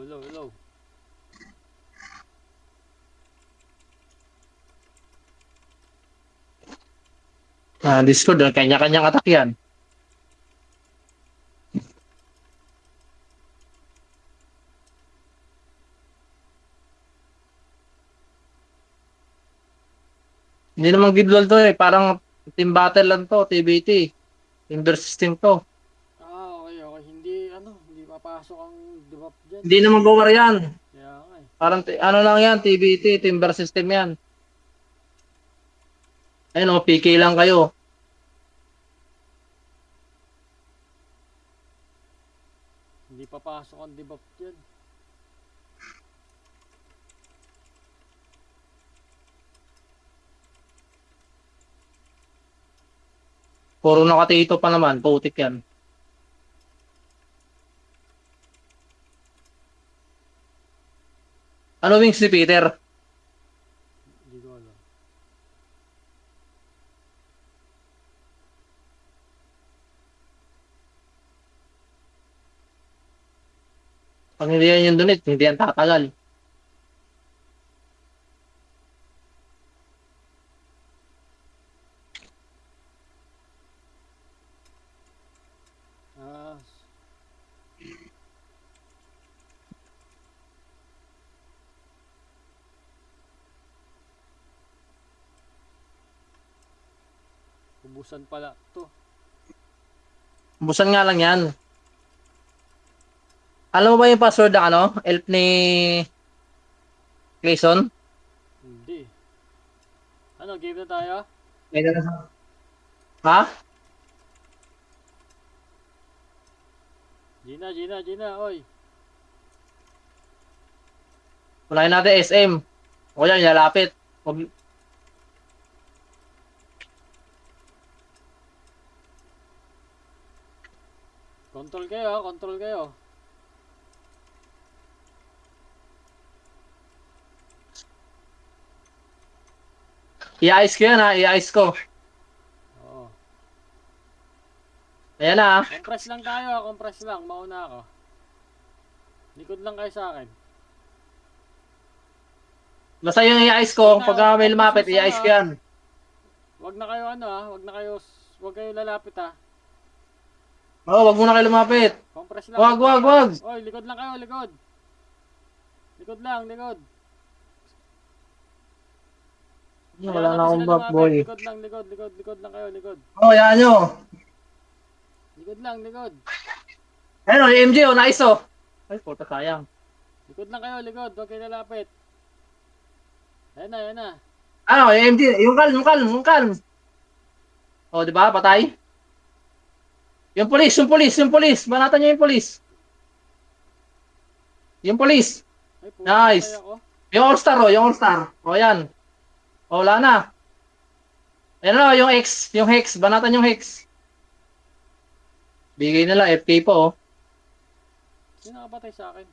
hello, hello. Discord, kanya-kanyang attack yan. Hindi naman guild to eh. Parang team battle lang to, TBT. Team versus team to. Okay, okay. Hindi, ano, hindi papasok ang debuff dyan. Hindi naman go war yan. Kaya nga eh. Parang ano lang yan, TBT, team versus team yan. Ayun o, PK lang kayo. Hindi papasok ang debuff dyan. Puro nakatito pa naman, putik yan. Ano wings ni Peter? Hindi ko alam. Pag hindi yan yung donate, hindi yan tatagal. Ah, ubusan pala to. Busan nga lang yan. Alam mo ba yung password ng ano? Elf ni Clayson? Hindi. Ano, game na tayo? Ha? Gina, Gina, Gina, oy. Unahin natin SM. O yan, lalapit. Control kayo, control kayo. I-ice ko yan ha, i-ice ko. Oo. Ayan na ha. Compress lang tayo, compress lang. Mauna ako. Likod lang kayo sa akin. Basta yung i-ice Huwag ko, na, pag may huwag na lumapit, sus ano i-ice ko ah. yan. Huwag na kayo ano ah. Huwag kayo lalapit ah. Oo, wag muna kayo lumapit. Compress lang, Wag, compress wag, lang. wag. Oy, likod lang kayo, likod. Likod lang, likod. Wala Hayaan na natin akong sila buff, lumapit. boy. Likod lang, likod, likod, likod lang kayo, likod. Oo, yan nyo. Likod lang, likod. Ayun o, MJ o, nice o. Ay, puta sayang. Likod lang kayo, likod. Huwag kayo lalapit. Ayan na, ayan na. Ano, yung MJ, yung calm, yung calm, yung calm. O, di ba, patay? Yung police, yung police, yung police. Banatan nyo yung police. Yung police. Ay, putik, patay Nice. ako. Yung all-star o, yung all-star. O, yan. O, wala na. Ayan na, yung X, yung Hex. Banatan yung Hex. Bigay nila, FK po o. Sino nakapatay sa akin?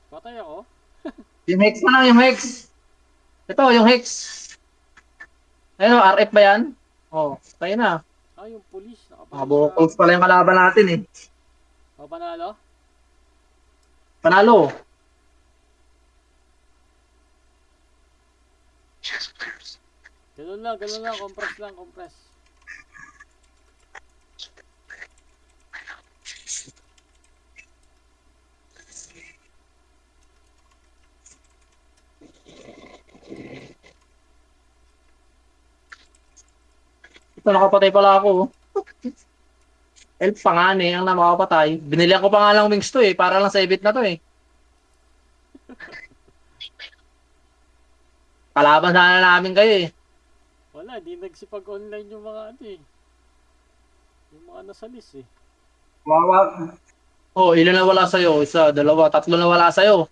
Patay ako? Yung Hex na lang, yung Hex. Ito, yung Hex. Ayun o, RF ba yan? O, tayo na. Ah, yung police. Mga Nakapatay sa vocals akin. pala yung kalaban natin eh. O, panalo? Panalo. Ganun lang. Compress lang, compress. Ito, nakapatay pala ako. Elf pa nga ang na makapatay. Binilihan ko pa nga lang wings to eh. Para lang sa event na to eh. Kalaban sana namin kayo eh. Wala, di nagsipag-online yung mga ano eh. Yung mga nasa list eh. Wawa. Oh, ilan na wala sa'yo? Isa, dalawa, tatlo na wala sa'yo.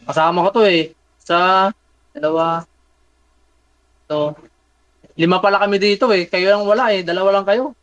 Kasama ko to eh. Sa dalawa, to. Lima pala kami dito eh. Kayo lang wala eh. Dalawa lang kayo.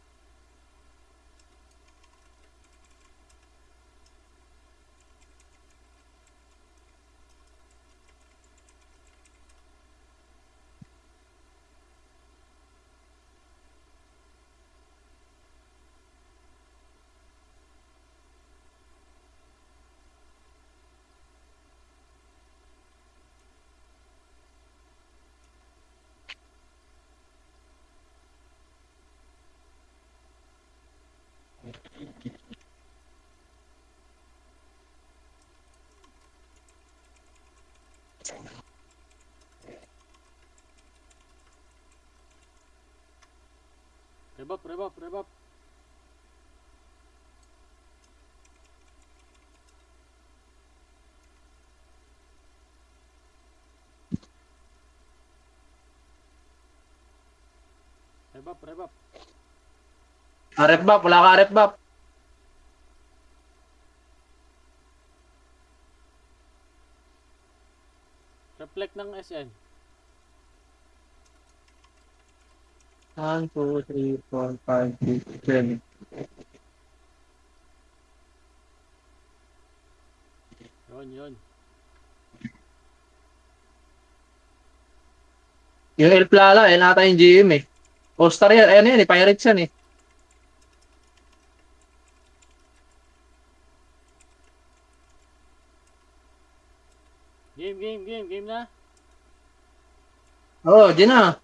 Rebap, rebap, rebap. Rebap, rebap. Rep bap, wala ka rep bap. Reflect ng SN. 1, 2, 3, 4, 5, 6, 7. Yun, yun. Yung El Plala, nata yung GM eh. All-Star yan, ayan yan eh, Pirates yan eh. Game, game, game, game na. Oo, di na.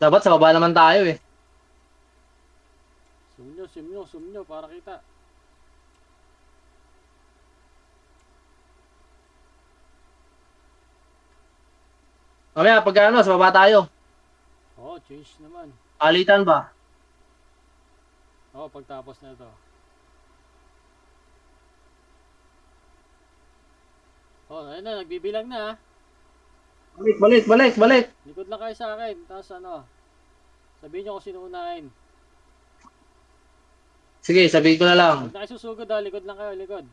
Dapat sa baba naman tayo eh. Sumnyo, sumnyo, sumnyo para kita. Mamaya, pag ano, sa baba tayo. Oh, change naman. Palitan ba? Oh, pagtapos na ito. Oh, ayun na, nagbibilang na ha. Balik, balik, balik, balik. Likod lang kayo sa akin. Tapos ano, sabihin nyo kung sino unahin. Sige, sabihin ko na lang. Huwag na kayo susugod ha, likod lang kayo, likod.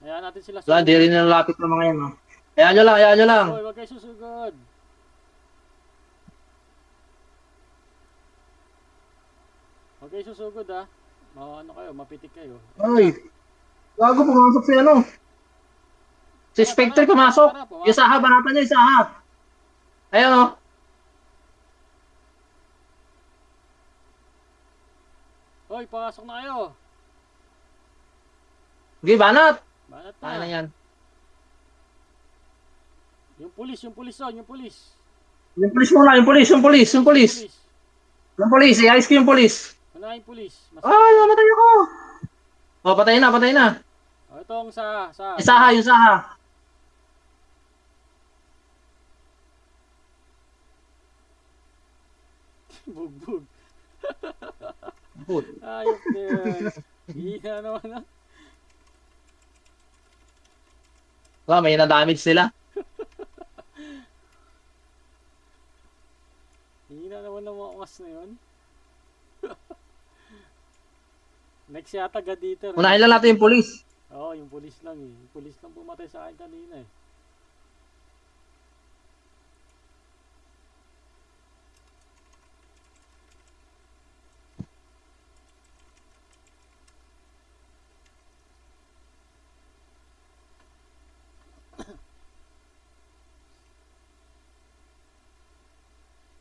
Hayaan natin sila Wala, di sumugod. rin nalapit ng mga yan. Oh. Hayaan nyo lang, hayaan nyo lang. Hoy, huwag kayo susugod. Huwag kayo susugod ha. Ano kayo, mapitik kayo. Ay, gago, pumasok si ano. Si Tara, Spectre tara, pumasok. tara, Yung pumasok saha, na. banatan niya yung saha. Ayan oh. Hoy, pasok na kayo. Sige, banat. Banat Tayo na na. yan. Yung pulis on, yung pulis. Yung pulis muna, yung pulis, yung pulis, yung pulis. Yung pulis, iayos ko yung pulis. Unahin pulis. Ay, mamatay ako. Oh, patay na, patay na. Oh, itong sa. Yung saha, yung saha. Bugbog. Put. Ayok na yun. Hina naman na. Wala, may na-damage sila. Hina naman ng mga ungas na yun. Next yata Gaditer. Unahin lang natin yung pulis. Oo, yung pulis lang eh. Yung pulis lang pumatay sa akin kanina eh.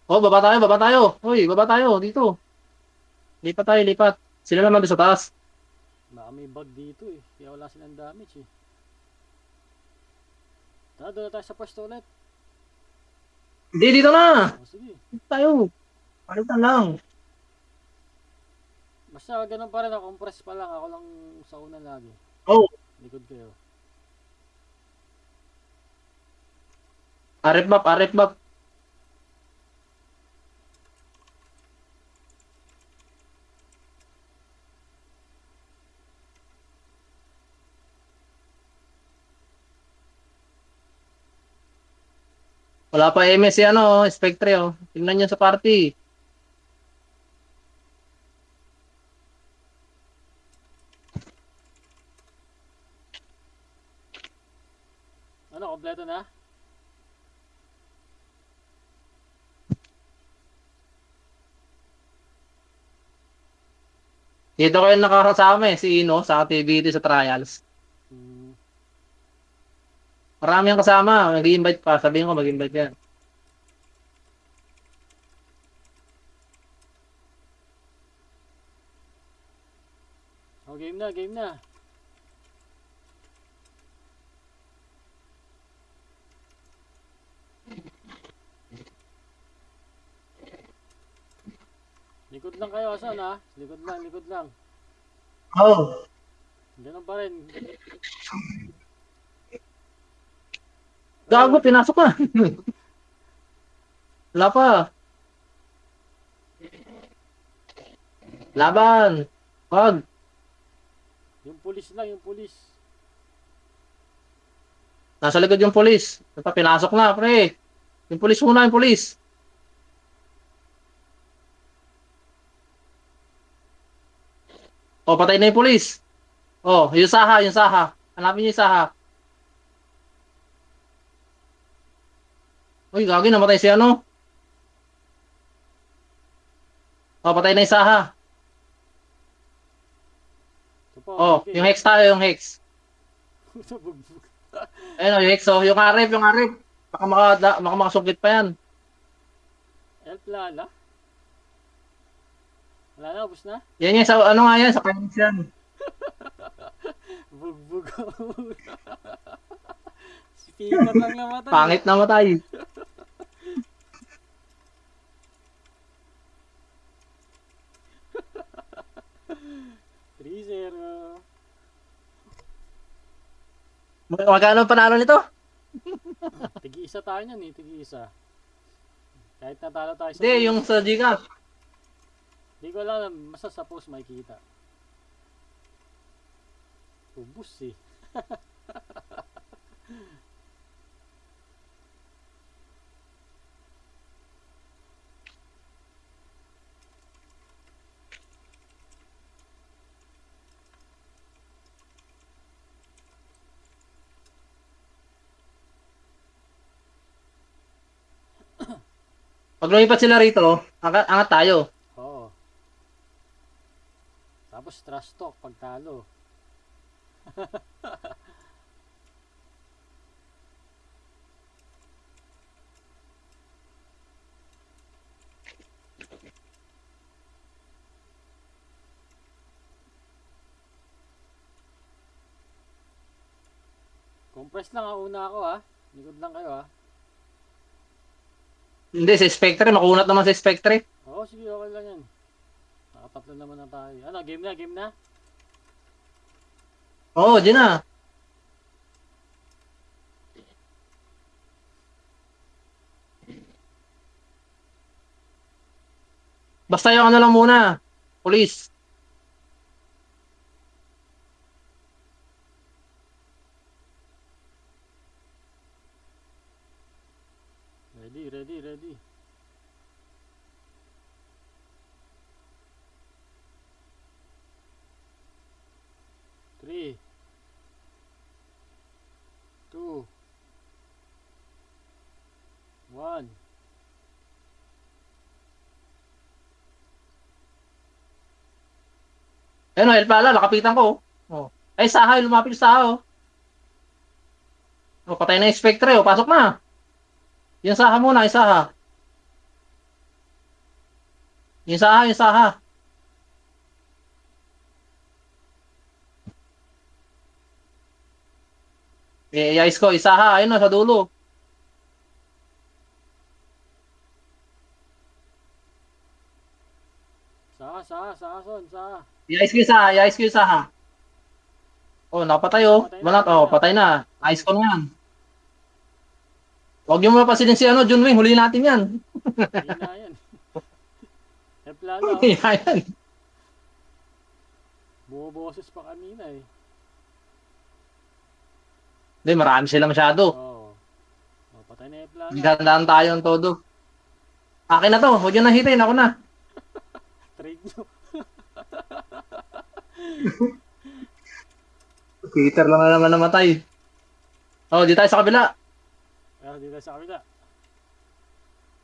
Oh, baba tayo, baba tayo. Hoy, baba tayo, dito. Lipat tayo, lipat. Sila naman doon sa taas. Baka may bug dito eh. Kaya wala silang damage eh. Tara, doon na tayo sa pwesto ulit. Hindi, dito na. O sige. Dito tayo. Palitan lang. Basta ganun pa rin ako. Compress pa lang. Ako lang sa una lagi. Oh, Likod kayo. arep map, arep map. Wala pa MS si ano, Spectre oh. Tingnan niyo sa party. Ano, kompleto na? Dito kayo nakakasama eh, si Ino sa activity sa trials. Hmm. Marami ang kasama, mag-i-invite pa. Sabihin ko mag-invite yan. O, game na, game na. Likod lang kayo, Asan, ha? Likod lang, likod lang. Oh, Ganun pa rin. gago, Oh, pinasok na. Wala pa. Laban. Wag. yung pulis lang, yung pulis. Nasa likod yung polis. Ito, pinasok na, pre. Yung polis muna, yung polis. Oh, patay na yung polis. Oh, yung saha, yung saha. Hanapin niyo yung saha. Uy, gagi, namatay si ano. Oh, patay na yung saha. Ito po, Oh, GK, yung oh. hex tayo, yung hex. Nabugbog. Ayun, oh, yung hex, oh. Yung arip, yung arip. Baka makasungkit pa yan. Help lala. Wala na, ubos na. Yan yan, sa ano nga yan, sa Phoenix yan. Bugbog. Si Peter lang namatay, eh. Pangit na matay. Three zero. Magkano ang panalo nito? Tigi-isa tayo niyan, eh. Tigi-isa. Kahit natalo tayo sa Hindi, yung bonus. sa Gcash. Di ko alam, basta sa post makikita. Ubus, eh. Pag lumipat sila rito, angat tayo. Oo. Tapos trash talk pag talo. Compress lang, una ako, ha. Likod lang kayo, ha. Hindi, si Spectre, makunat naman si Spectre. Oo, sige, okay lang yan. Nakatatlo naman na tayo. Ano, game na, game na? Oo, di na. Basta yung ano lang muna. Police. Ready, ready, ready. Three. Two. One. Ayun, El Pala, lakapitan ko. Oh. Ay, saha, lumapit sa saha. Oh. Oh, patay na yung Spectre. Oh, pasok na. Yung saha muna, yung saha. Yung saha, yung saha. Iayos ko, isaha. Ayun na, sa dulo. Saha, son, saha. Iayos ko yung saha, iayos ko yung saha. Oh, napatay oh. Patay na, Banat, patay oh, na. patay na. Patay Ayos na. ko na yan. Huwag niyo mapasilin si ano, Junwing. Huli natin yan. Hindi na yan. Help lala, oh. Yan. Bumuboses pa kanina, eh. Hindi, marami sila masyado. Oo. Oh, patay na help lala. Gandaan tayo ang todo. Akin na to. Huwag niyo na hitin. Ako na. Trade nyo. Peter lang na naman namatay. Oh, di tayo sa kabila. Pero dito sa kabila.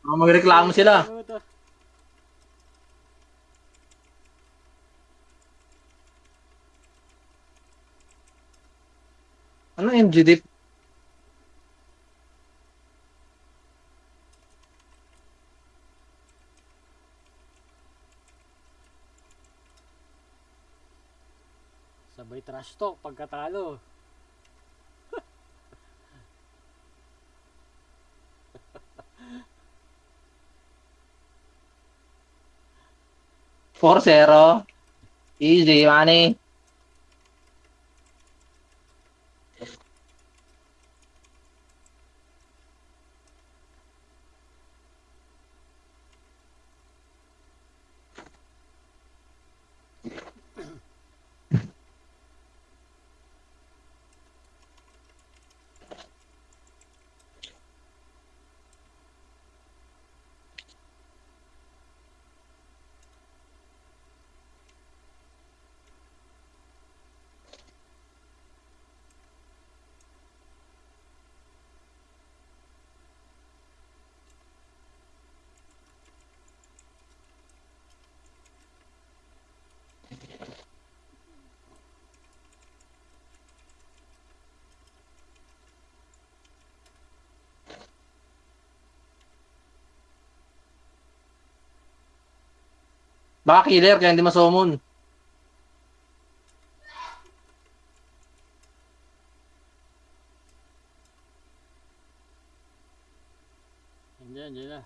Oh, magreklamo sila. Ano ito? Ano MGD? Sabay trash talk pagkatalo. 4-0. Easy, money. Baka killer kaya hindi masumon. Yan na.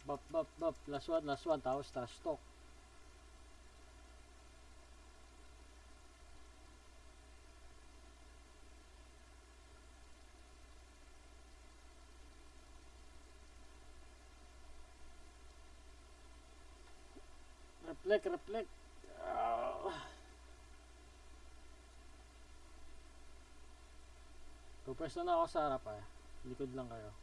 Bap. Last one. Tapos trash talk. Reflect. Pupwesto na ako sa harap Likod lang kayo.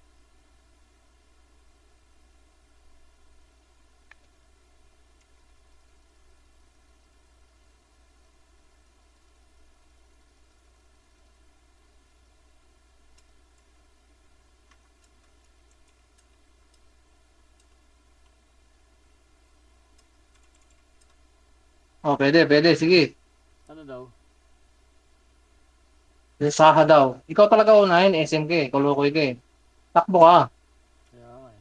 Oh, pwede. Sige. Ano daw? Yung Saha daw. Ikaw talaga unahin, SM ka eh. Kulukoy ka eh. Takbo ka. Kaya nga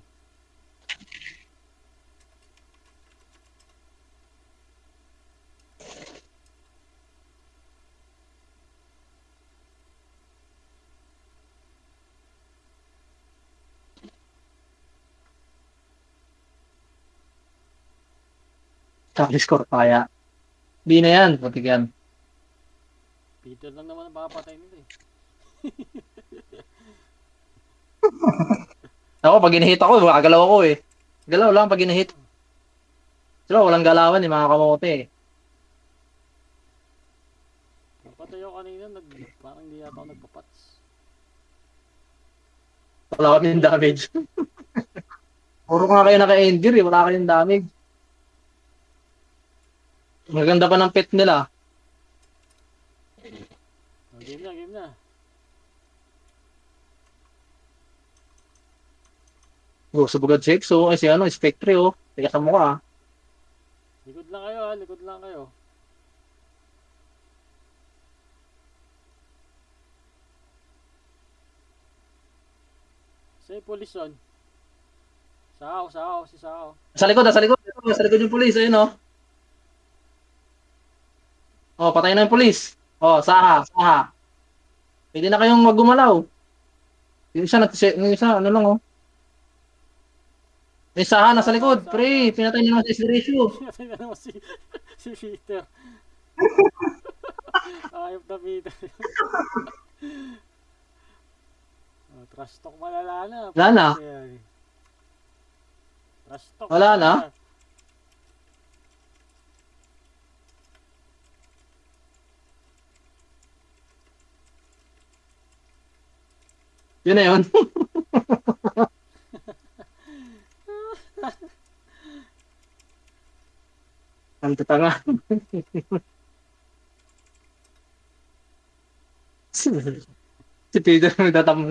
Sabi score kaya. Di na yan. Putik yan. Peter lang naman ang makapatay nila eh. Ako, pag inihit ako, makagalaw ako eh. Galaw lang pag inihit. Sila, walang galawan eh, mga kamote eh. Napatay ako kanina, parang hindi yata ako nagpapats. Wala kaming damage. Puro nga kayo naka-injure eh, wala kayong damage. Maganda pa ng pet nila. Game na. Gusto bugad si Exo. Ay si Spectre oh. Tiga sa mukha. Likod lang kayo. Say police on. Si Sao. Sa likod. Sa likod yung pulis. Ayun oh. Oh, patay na yung pulis. Oh, Saha. Pwede na kayong maggumalaw. Yung isa, ano lang oh. May Saha nasa likod. Pre, pinatay niya naman si Esderesyo. Pinatay na naman si Peter. Ayop na Peter. Trash talk malala na. Wala na. Trash talk. Wala na. Yun na yun. Ang tatanga. Si Peter nagtatampo